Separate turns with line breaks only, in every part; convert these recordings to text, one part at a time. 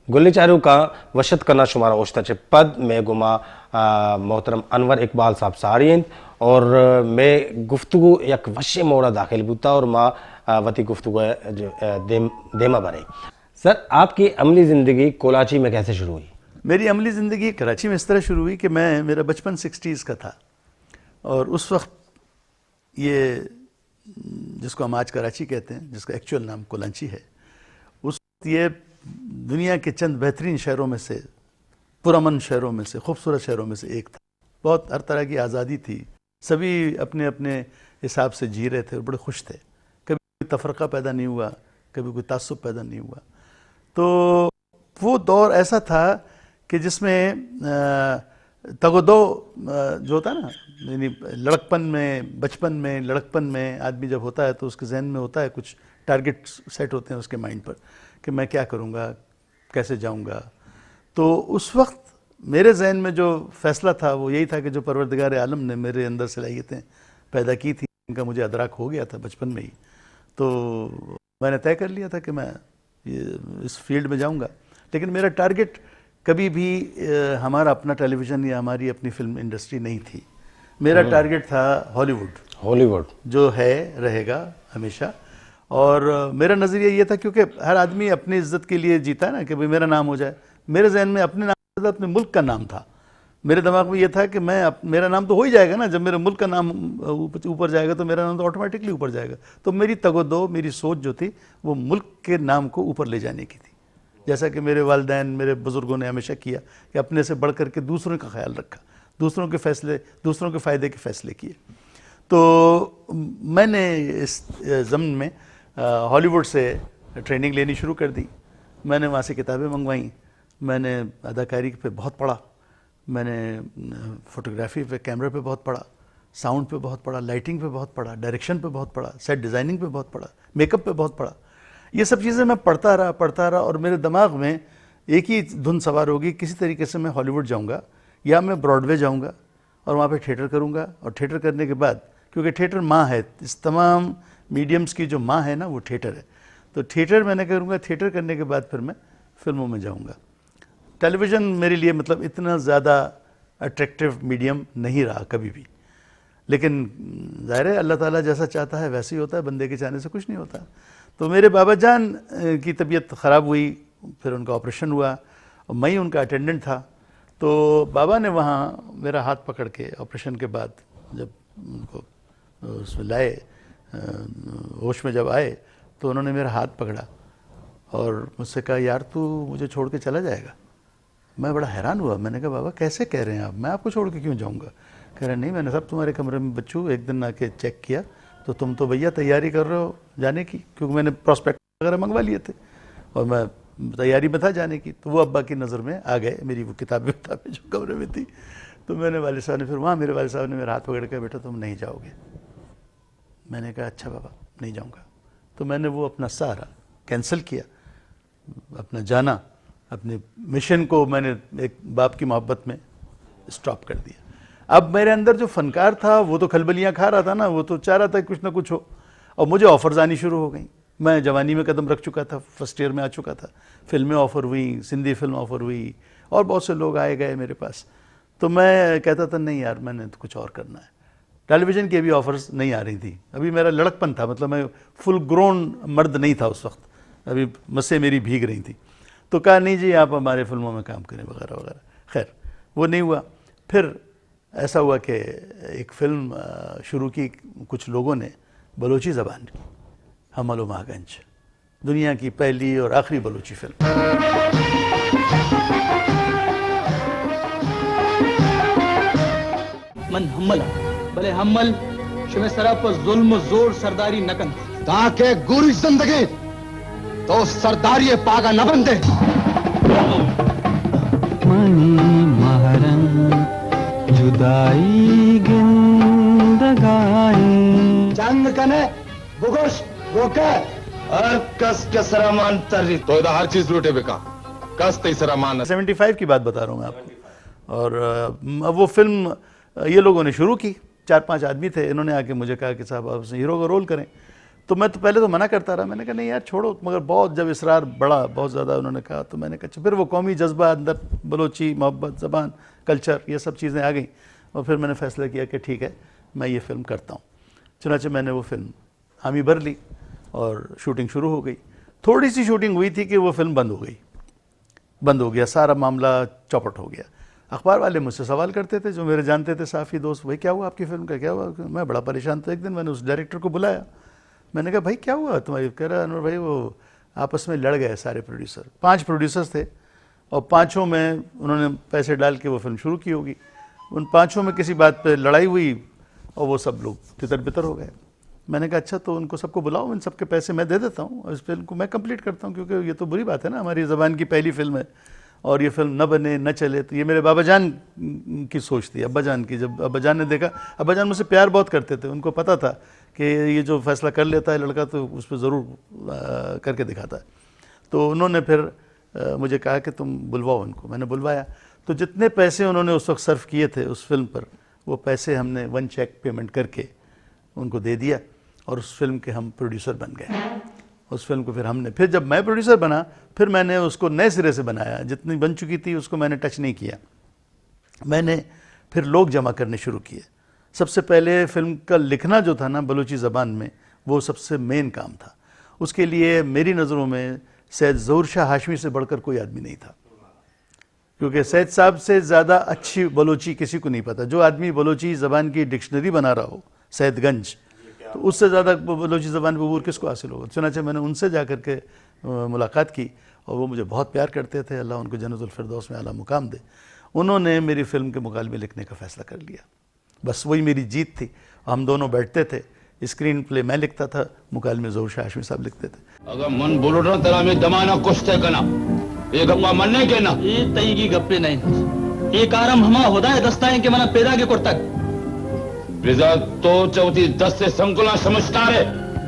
गुल्ली चारू का वशत करना शुमारा ओश्ता पद में गुमा मोहतरम अनवर इकबाल साहब सारियन और मैं गुफ्तगू एक वशे मोड़ा दाखिल बुता और माँ वती गुफ्तगू देमा बने। सर, आपकी अमली ज़िंदगी कराची में कैसे शुरू हुई?
मेरी अमली ज़िंदगी कराची में इस तरह शुरू हुई कि मेरा बचपन 60s का था और उस वक्त ये जिसको हम आज कराची कहते हैं, जिसका एक्चुअल नाम कोलांची है, उस वक्त ये दुनिया के चंद बेहतरीन शहरों में से, पुरअमन शहरों में से, खूबसूरत शहरों में से एक था। बहुत हर तरह की आज़ादी थी, सभी अपने अपने हिसाब से जी रहे थे और बड़े खुश थे। कभी कोई तफरका पैदा नहीं हुआ, कभी कोई तासुब पैदा नहीं हुआ। तो वो दौर ऐसा था कि जिसमें तगदो जो होता है ना, यानी लड़कपन में, बचपन में, लड़कपन में आदमी जब होता है तो उसके जहन में होता है, कुछ टारगेट सेट होते हैं उसके माइंड पर कि मैं क्या करूँगा, कैसे जाऊँगा। तो उस वक्त मेरे जहन में जो फ़ैसला था वो यही था कि जो परवरदिगार आलम ने मेरे अंदर सलाहियतें पैदा की थी, इनका मुझे अदराक हो गया था बचपन में ही। तो मैंने तय कर लिया था कि मैं इस फील्ड में जाऊँगा। लेकिन मेरा टारगेट कभी भी हमारा अपना टेलीविज़न या हमारी अपनी फिल्म इंडस्ट्री नहीं थी। मेरा टारगेट था हॉलीवुड जो है रहेगा हमेशा। और मेरा नज़रिया ये था, क्योंकि हर आदमी अपनी इज्जत के लिए जीता है ना, कि भाई मेरा नाम हो जाए। मेरे जहन में अपने नाम से ज़्यादा अपने मुल्क का नाम था। मेरे दिमाग में ये था कि मेरा नाम तो हो ही जाएगा ना, जब मेरे मुल्क का नाम ऊपर जाएगा तो मेरा नाम तो ऑटोमेटिकली ऊपर जाएगा। तो मेरी तगोदो, मेरी सोच जो थी वो मुल्क के नाम को ऊपर ले जाने की थी। जैसा कि मेरे वालिदैन, मेरे बुज़ुर्गों ने हमेशा किया कि अपने से बढ़ कर के दूसरों का ख्याल रखा, दूसरों के फैसले, दूसरों के फ़ायदे के फ़ैसले किए। तो मैंने इस ज़मन में हॉलीवुड से ट्रेनिंग लेनी शुरू कर दी। मैंने वहाँ से किताबें मंगवाई, मैंने अदाकारी पे बहुत पढ़ा, मैंने फ़ोटोग्राफी पे, कैमरे पे बहुत पढ़ा, साउंड पे बहुत पढ़ा, लाइटिंग पे बहुत पढ़ा, डायरेक्शन पे बहुत पढ़ा, सेट डिज़ाइनिंग पे बहुत पढ़ा, मेकअप पे बहुत पढ़ा। ये सब चीज़ें मैं पढ़ता रहा और मेरे दिमाग में एक ही धुन सवार होगी, किसी तरीके से मैं हॉलीवुड जाऊँगा या मैं ब्रॉडवे जाऊँगा और वहाँ पे थिएटर करूँगा। और थिएटर करने के बाद, क्योंकि थिएटर माँ है, इस तमाम मीडियम्स की जो माँ है ना वो थिएटर है, तो थिएटर मैंने करूँगा। थिएटर करने के बाद फिर मैं फिल्मों में जाऊँगा। टेलीविज़न मेरे लिए मतलब इतना ज़्यादा अट्रैक्टिव मीडियम नहीं रहा कभी भी, लेकिन ज़ाहिर है अल्लाह ताला जैसा चाहता है वैसे ही होता है, बंदे के चाहने से कुछ नहीं होता। तो मेरे बाबा जान की तबीयत ख़राब हुई, फिर उनका ऑपरेशन हुआ और मैं ही उनका अटेंडेंट था। तो बाबा ने वहाँ मेरा हाथ पकड़ के ऑपरेशन के बाद जब उनको उसमें लाए, होश में जब आए, तो उन्होंने मेरा हाथ पकड़ा और मुझसे कहा, यार तू मुझे छोड़ के चला जाएगा। मैं बड़ा हैरान हुआ। मैंने कहा, बाबा कैसे कह रहे हैं आप, मैं आपको छोड़ के क्यों जाऊँगा? कह रहे नहीं, मैंने सब तुम्हारे कमरे में बच्चू एक दिन आके चेक किया तो तुम तो भैया तैयारी कर रहे हो जाने की, क्योंकि मैंने प्रॉस्पेक्ट वगैरह मंगवा लिए थे और मैं तैयारी में था जाने की। तो वो अब्बा की नज़र में आ गए, मेरी वो किताबें जो कमरे में थी। तो मैंने वालिद साहब ने, फिर वहाँ मेरे वालिद साहब ने मेरा हाथ पकड़ के, बेटा तुम नहीं जाओगे। मैंने कहा अच्छा बाबा नहीं जाऊँगा। तो मैंने वो अपना सारा कैंसिल किया, अपना जाना, अपने मिशन को मैंने एक बाप की मोहब्बत में स्टॉप कर दिया। अब मेरे अंदर जो फनकार था वो तो खलबलियाँ खा रहा था ना, वो तो चाह रहा था कुछ ना कुछ हो, और मुझे ऑफर्स आनी शुरू हो गई। मैं जवानी में कदम रख चुका था, फर्स्ट ईयर में आ चुका था, फिल्में ऑफ़र हुई, सिंधी फिल्म ऑफ़र हुई और बहुत से लोग आए गए मेरे पास। तो मैं कहता था नहीं यार, मैंने तो कुछ और करना है। टेलीविज़न की अभी ऑफ़र्स नहीं आ रही थी, अभी मेरा लड़कपन था, मतलब मैं फुल ग्रोन मर्द नहीं था उस वक्त, अभी मस्सें मेरी भीग रही थी। तो कहा नहीं जी आप हमारे फिल्मों में काम करें वगैरह वगैरह। खैर वो नहीं हुआ। फिर ऐसा हुआ कि एक फ़िल्म शुरू की कुछ लोगों ने बलोची ज़बान की, हमल व महागंज, दुनिया की पहली और आखिरी बलोची फिल्म।
मन हमल भले हमल शुमे सरा पर जुल्म जोर सरदारी नकन
ताकि गुरी जिंदगी तो सरदारी पागा न बंदे।
मनी महरंग जुदाई गिंदगाई
चंद कने बुगोश रोके
और कस के सरामान तरी तो इधर हर चीज लूटे बेका कस ते सरामान
75 की बात बता रहा हूँ मैं आपको। और अब वो फिल्म ये लोगों ने शुरू की, 4-5 आदमी थे, इन्होंने आके मुझे कहा कि साहब आप हीरो का रोल करें। तो मैं तो पहले तो मना करता रहा, मैंने कहा नहीं यार छोड़ो, मगर बहुत जब इसरार बढ़ा, बहुत ज़्यादा उन्होंने कहा, तो मैंने कहा फिर वो कौमी जज्बा अंदर, बलोची मोहब्बत, ज़बान, कल्चर, ये सब चीज़ें आ गई और फिर मैंने फैसला किया कि ठीक है मैं ये फ़िल्म करता हूँ। चुनांचे मैंने वो फिल्म हामी भर ली और शूटिंग शुरू हो गई। थोड़ी सी शूटिंग हुई थी कि वो फिल्म बंद हो गया, सारा मामला चौपट हो गया। अखबार वाले मुझसे सवाल करते थे, जो मेरे जानते थे साफ़ी दोस्त, भाई क्या हुआ आपकी फ़िल्म का, क्या हुआ? मैं बड़ा परेशान था। एक दिन मैंने उस डायरेक्टर को बुलाया, मैंने कहा भाई क्या हुआ तुम्हारी? कह रहा अनवर भाई वो आपस में लड़ गए सारे प्रोड्यूसर, 5 प्रोड्यूसर्स थे और 5 में उन्होंने पैसे डाल के वो फिल्म शुरू की होगी, उन 5 में किसी बात पे लड़ाई हुई और वो सब लोग तितर बितर हो गए। मैंने कहा अच्छा तो उनको सबको बुलाओ, इन सबके पैसे मैं दे देता हूँ और इस फिल्म को मैं कंप्लीट करता हूँ, क्योंकि ये तो बुरी बात है ना, हमारी ज़बान की पहली फिल्म है और ये फिल्म न बने न चले। तो ये मेरे बाबा जान की सोच थी, अब्बा जान की। जब अब्बा जान ने देखा, अब्बा जान मुझसे प्यार बहुत करते थे, उनको पता था कि ये जो फैसला कर लेता है लड़का तो उस पर ज़रूर करके दिखाता है। तो उन्होंने फिर मुझे कहा कि तुम बुलवाओ उनको। मैंने बुलवाया, तो जितने पैसे उन्होंने उस वक्त सर्व किए थे उस फिल्म पर, वो पैसे हमने 1 चेक पेमेंट करके उनको दे दिया और उस फिल्म के हम प्रोड्यूसर बन गए। उस फिल्म को फिर हमने, फिर जब मैं प्रोड्यूसर बना, फिर मैंने उसको नए सिरे से बनाया, जितनी बन चुकी थी उसको मैंने टच नहीं किया। मैंने फिर लोग जमा करने शुरू किए। सबसे पहले फिल्म का लिखना जो था ना बलूची ज़बान में, वो सबसे मेन काम था। उसके लिए मेरी नज़रों में सैयद ज़हूर शाह हाशमी से बढ़कर कोई आदमी नहीं था, क्योंकि सैयद साहब से ज़्यादा अच्छी बलोची किसी को नहीं पता। जो आदमी बलोची ज़बान की डिक्शनरी बना रहा हो सैयदगंज, तो उससे ज़्यादा बलोची ज़बान पर अबूर किसको हासिल होगा। चुनांचे मैंने उनसे जा कर के मुलाकात की और वो मुझे बहुत प्यार करते थे, अल्लाह उनको जन्नतुल फिरदौस में आला मुकाम दे। उन्होंने मेरी फ़िल्म के मुकालमे लिखने का फ़ैसला कर लिया, बस वही मेरी जीत थी। हम दोनों बैठते थे, स्क्रीन प्ले मैं लिखता था, मुकालमे ज़हूर शाह हाशमी साहब लिखते थे।
अगर मन बोलो ना तेरा में दमाना कुश्ते कना ये गप्पा मनने के ना
ये तई की गप्पे नहीं, एक आराम हमा होदा है दस्ताएं के मना पैदा के कुर्तक
रिजा तो चौथी 10 से संकुला समझता है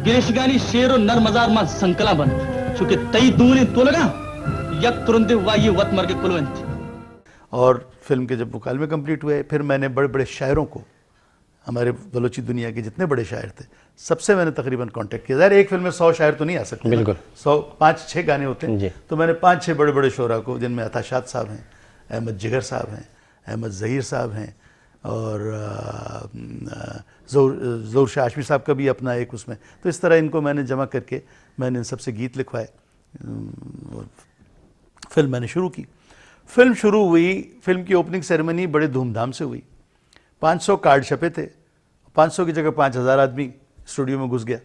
गिरीशगानी शेर और नर मजार मा संकला बन चूंकि तई दूने तो लगा यक तुरंत वाई वत मर के कुलवंत।
और फिल्म के जब मुकालमे कंप्लीट हुए, फिर मैंने बड़े बड़े शायरों को, हमारे बलोची दुनिया के जितने बड़े शायर थे सबसे मैंने तकरीबन कांटेक्ट किया। यार एक फिल्म में 100 शायर तो नहीं आ सकते,
बिल्कुल
100 5-6 गाने होते
जी।
हैं, तो मैंने 5-6 बड़े बड़े शोरा को, जिनमें अता शाद साहब हैं, अहमद जिगर साहब हैं, अहमद ज़हीर साहब हैं और ज़हूर शाह हाशमी साहब का भी अपना एक उसमें, तो इस तरह इनको मैंने जमा करके मैंने इन सबसे गीत लिखवाए। फिल्म मैंने शुरू की। फिल्म शुरू हुई, फिल्म की ओपनिंग सेरेमनी बड़े धूमधाम से हुई। 500 कार्ड छपे थे, 500 की जगह 5000 आदमी स्टूडियो में घुस गया।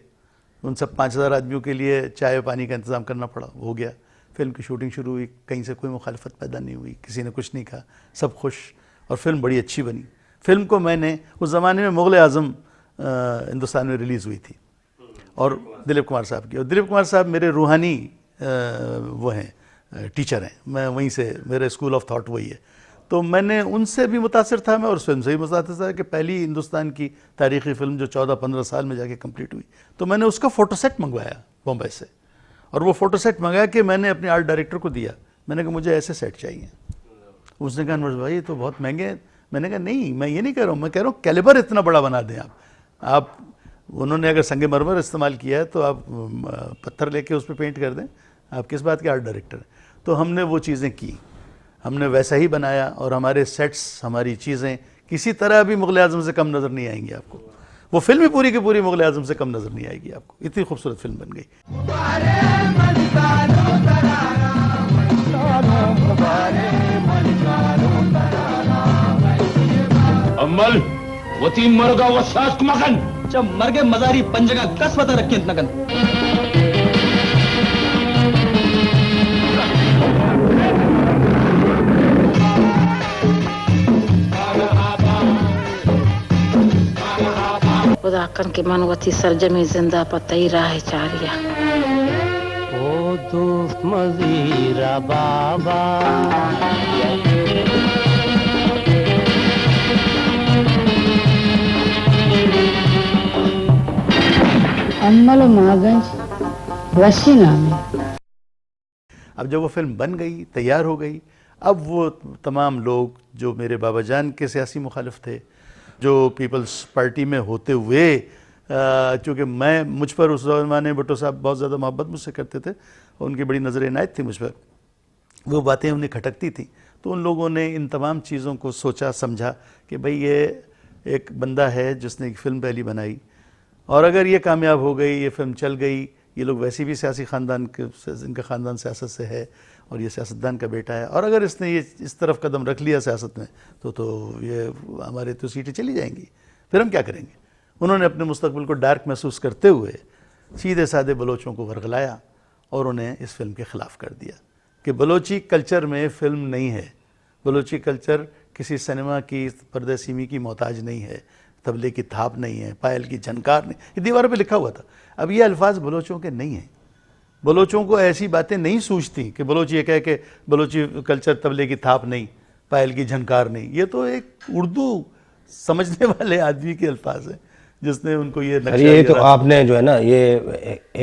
उन सब 5000 आदमियों के लिए चाय पानी का इंतज़ाम करना पड़ा, हो गया। फिल्म की शूटिंग शुरू हुई, कहीं से कोई मुखालफत पैदा नहीं हुई, किसी ने कुछ नहीं कहा, सब खुश और फिल्म बड़ी अच्छी बनी। फिल्म को मैंने उस ज़माने में मुग़ल आज़म हिंदुस्तान में रिलीज़ हुई थी और दिलीप कुमार साहब की, और दिलीप कुमार साहब मेरे रूहानी वो हैं, टीचर हैं, मैं वहीं से, मेरे स्कूल ऑफ थॉट वही है। तो मैंने उनसे भी मुतासिर था मैं, और उस फिल्म से भी मुतासिर था कि पहली हिंदुस्तान की तारीख़ी फ़िल्म जो 14-15 साल में जाके कंप्लीट हुई, तो मैंने उसका फ़ोटो सेट मंगवाया बॉम्बे से, और वो फ़ोटो सेट मंगाया कि मैंने अपने आर्ट डायरेक्टर को दिया। मैंने कहा मुझे ऐसे सेट चाहिए। उसने कहा अनवर भाई ये तो बहुत महंगे हैं। मैंने कहा नहीं, मैं ये नहीं कह रहा हूँ, मैं कह रहा हूँ कैलिबर इतना बड़ा बना दें आप। उन्होंने अगर संगमरमर इस्तेमाल किया है तो आप पत्थर लेके उस पर पेंट कर दें, आप किस बात के आर्ट डायरेक्टर हैं। तो हमने वो चीज़ें की, हमने वैसा ही बनाया, और हमारे सेट्स, हमारी चीज़ें किसी तरह भी मुग़ल आज़म से कम नज़र नहीं आएंगी आपको। वो फिल्म ही पूरी की पूरी मुग़ल आज़म से कम नज़र नहीं आएगी आपको, इतनी खूबसूरत फिल्म बन गई।
अमल वती मरगा वसात मगन
जब मर गए मजारी पंजगा कस पता रखे नगन।
खुदा कन के मनवती सरजमी जिंदा पतई राह चारिया
ओ दोस्त मजीरा बाबा
अम्मल मागंज वशी नाम है।
अब जब वो फिल्म बन गई, तैयार हो गई, अब वो तमाम लोग जो मेरे बाबा जान के सियासी मुखालिफ थे, जो पीपल्स पार्टी में होते हुए चूँकि मुझ पर उस ज़माने भुट्टो साहब बहुत ज़्यादा मोहब्बत मुझसे करते थे और उनकी बड़ी नज़र इनायत थी मुझ पर, वो बातें उन्हें खटकती थी। तो उन लोगों ने इन तमाम चीज़ों को सोचा समझा कि भाई ये एक बंदा है जिसने एक फ़िल्म पहली बनाई, और अगर ये कामयाब हो गई, ये फिल्म चल गई, ये लोग वैसे भी सियासी ख़ानदान के, इनका ख़ानदान सियासत से है और ये सियासतदान का बेटा है, और अगर इसने ये इस तरफ कदम रख लिया सियासत में तो ये हमारे तो सीटें चली जाएंगी, फिर हम क्या करेंगे। उन्होंने अपने मुस्तकबिल को डार्क महसूस करते हुए सीधे साधे बलोचों को वरगलाया और उन्हें इस फिल्म के ख़िलाफ़ कर दिया कि बलोची कल्चर में फ़िल्म नहीं है, बलोची कल्चर किसी सिनेमा की पर्दे सीमी की मोहताज नहीं है, तबले की थाप नहीं है, पायल की झनकार नहीं, ये दीवार पे लिखा हुआ था। अब ये अल्फाज बलोचों के नहीं हैं, बलोचों को ऐसी बातें नहीं सूझती कि बलोच ये कहे कि बलोची कल्चर तबले की थाप नहीं, पायल की झनकार नहीं। ये तो एक उर्दू समझने वाले आदमी के अल्फाज हैं जिसने उनको ये नक्शा
ये तो आपने जो है ना ये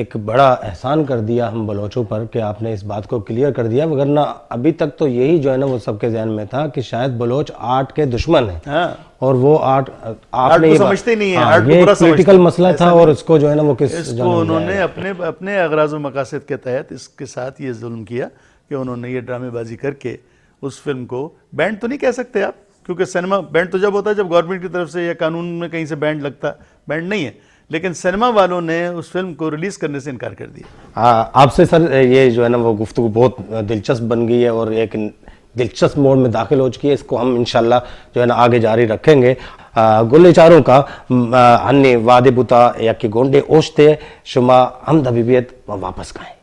एक बड़ा एहसान कर दिया हम बलोचों पर कि आपने इस बात को क्लियर कर दिया, वरना अभी तक तो यही जो है ना वो सबके जहन में था कि शायद बलोच आर्ट के दुश्मन है।
हाँ।
और वो आर्ट आपने
समझते नहीं है,
आर्ट को बुरा क्रिटिकल मसला था और इसको जो है ना वो
इसको उन्होंने अपने अगराज़ व मकासद के तहत इसके साथ ये जुल्म किया कि उन्होंने ये ड्रामेबाजी करके उस फिल्म को बैंड तो नहीं कह सकते आप, क्योंकि सिनेमा बैंड तो जब होता है जब गवर्नमेंट की तरफ से या कानून में कहीं से बैंड लगता, बैंड नहीं है, लेकिन सिनेमा वालों ने उस फिल्म को रिलीज करने से इनकार कर दिया।
आपसे सर ये जो है ना वो गुफ्तगू बहुत दिलचस्प बन गई है और एक दिलचस्प मोड़ में दाखिल हो चुकी है, इसको हम इंशाल्लाह जो है ना आगे जारी रखेंगे। गुल्लेचारों का अन्य वादे बुता या कि गोंडे ओश्ते शुमा हम दबीबियत वापस खाएं।